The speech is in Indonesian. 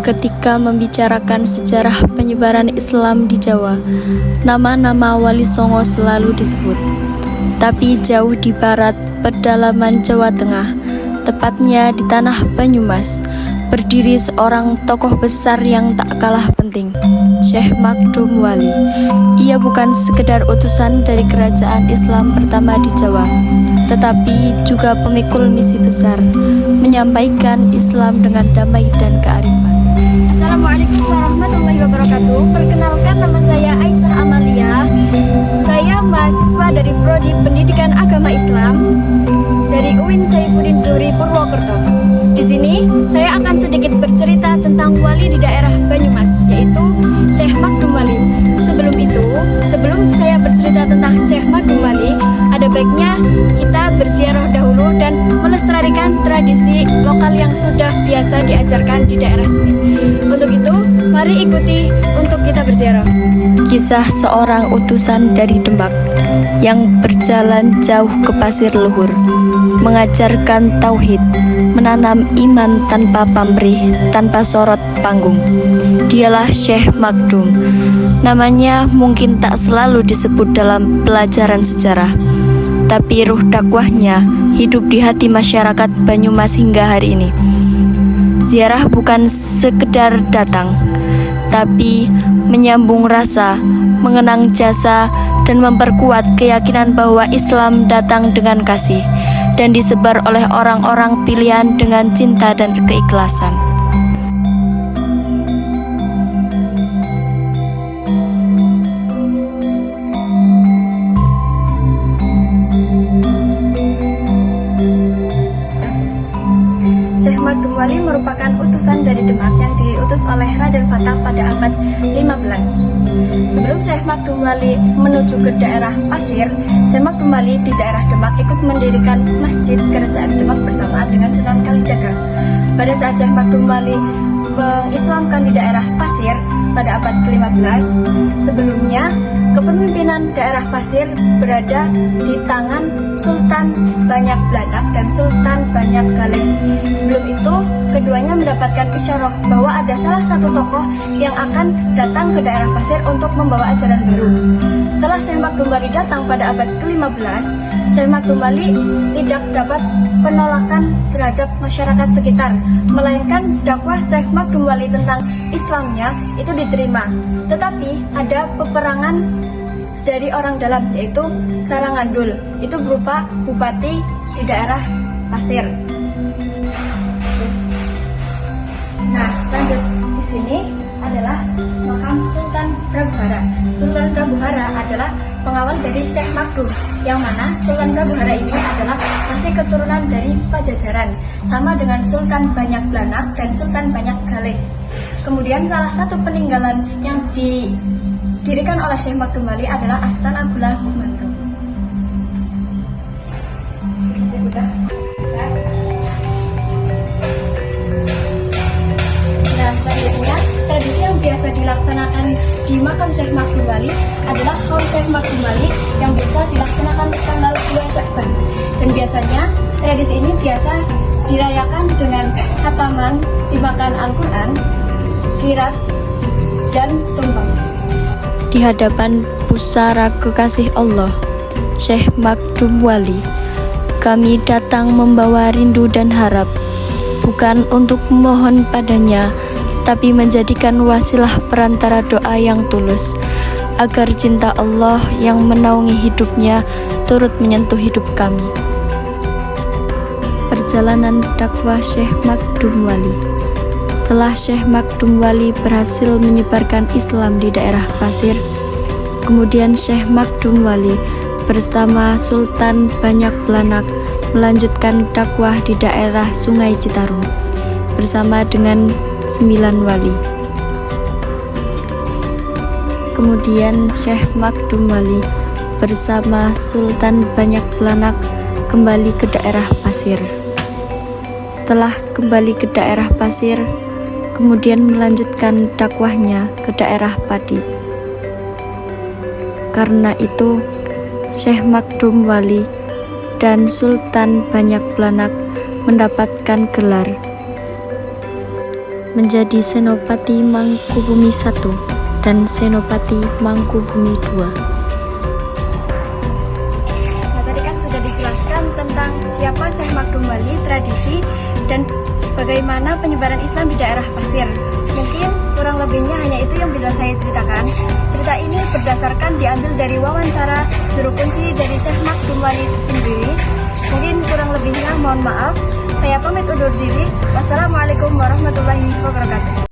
Ketika membicarakan sejarah penyebaran Islam di Jawa, nama-nama Wali Songo selalu disebut. Tapi jauh di barat pedalaman Jawa Tengah, tepatnya di tanah Banyumas, berdiri seorang tokoh besar yang tak kalah penting, Syekh Makdum Wali. Ia bukan sekedar utusan dari kerajaan Islam pertama di Jawa, tetapi juga pemikul misi besar, menyampaikan Islam dengan damai dan kearifan. Assalamualaikum warahmatullahi wabarakatuh. Perkenalkan, nama saya Aisyah Amalia. Saya mahasiswa dari Prodi Pendidikan Agama Islam dari UIN Saifuddin Zuhri Purwokerto. Di sini saya akan sedikit bercerita tentang wali di daerah Banyumas, yaitu Syekh Makdum Wali. Sebelum saya bercerita tentang Syekh Makdum Wali, ada baiknya kita berziarah dahulu dan melestarikan tradisi lokal yang sudah biasa diajarkan di daerah sini. Untuk itu, mari ikuti untuk kita berziarah. Kisah seorang utusan dari Demak yang berjalan jauh ke Pasir Luhur, mengajarkan tauhid, menanam iman tanpa pamrih, tanpa sorot panggung. Dialah Syekh Makdum. Namanya mungkin tak selalu disebut dalam pelajaran sejarah, tapi ruh dakwahnya hidup di hati masyarakat Banyumas hingga hari ini. Ziarah bukan sekedar datang, tapi menyambung rasa, mengenang jasa, dan memperkuat keyakinan bahwa Islam datang dengan kasih dan disebar oleh orang-orang pilihan dengan cinta dan keikhlasan. Syekh Makdum Wali merupakan utusan dari Demak yang diutus oleh Raden Fatah pada abad 15. Sebelum Syekh Makdum Wali menuju ke daerah Pasir, Syekh Makdum Wali di daerah Demak ikut mendirikan Masjid Kerajaan Demak bersamaan dengan Sunan Kalijaga. Pada saat Syekh Makdum Wali mengislamkan di daerah Pasir pada abad ke-15, sebelumnya kepemimpinan daerah Pasir berada di tangan Sultan Banyak Blanak dan Sultan Banyak Galeh. Sebelum itu, keduanya mendapatkan isyarah bahwa ada salah satu tokoh yang akan datang ke daerah Pasir untuk membawa ajaran baru. Setelah Syekh Makdum Wali datang pada abad ke-15, Syekh Makdum Wali tidak dapat penolakan terhadap masyarakat sekitar, melainkan dakwah Syekh Makdum Wali tentang Islamnya itu diterima. Tetapi ada peperangan dari orang dalam, yaitu Carangandul, itu berupa bupati di daerah Pasir. Nah, lanjut di sini adalah makam Sultan Prabuhara. Sultan Prabuhara adalah pengawal dari Syekh Makdum, yang mana Sultan Prabuhara ini adalah masih keturunan dari Pajajaran, sama dengan Sultan Banyak Blanak dan Sultan Banyak Galeh. Kemudian salah satu peninggalan yang didirikan oleh Syekh Makdum Wali adalah Astana Gula Gumanto. Nah, selanjutnya tradisi yang biasa dilaksanakan di makam Syekh Makdum Wali adalah Haul Syekh Makdum Wali yang biasa dilaksanakan tanggal 2 Syakban. Dan biasanya tradisi ini biasa dirayakan dengan khataman, simakan Al-Quran, kirab, dan tumbang. Di hadapan pusara kekasih Allah, Syekh Makdum Wali, kami datang membawa rindu dan harap, bukan untuk memohon padanya, tapi menjadikan wasilah perantara doa yang tulus, agar cinta Allah yang menaungi hidupnya turut menyentuh hidup kami. Perjalanan dakwah Syekh Makdum Wali. Setelah Syekh Makdum Wali berhasil menyebarkan Islam di daerah Pasir, kemudian Syekh Makdum Wali bersama Sultan Banyak Belanak melanjutkan dakwah di daerah Sungai Citarum bersama dengan 9 wali. Kemudian Syekh Makdum Wali bersama Sultan Banyak Belanak kembali ke daerah Pasir. Setelah kembali ke daerah Pasir, kemudian melanjutkan dakwahnya ke daerah Padi. Karena itu, Syekh Makdum Wali dan Sultan Banyak Belanak mendapatkan gelar menjadi Senopati Mangkubumi I dan Senopati Mangkubumi II. Nah, tadi kan sudah dijelaskan tentang siapa Syekh Makdum Wali, tradisi, dan bagaimana penyebaran Islam di daerah Pasir. Mungkin kurang lebihnya hanya itu yang bisa saya ceritakan. Cerita ini berdasarkan diambil dari wawancara juru kunci dari Syekh Makdum Wali sendiri. Mungkin kurang lebihnya mohon maaf. Saya pamit undur diri. Wassalamualaikum warahmatullahi wabarakatuh.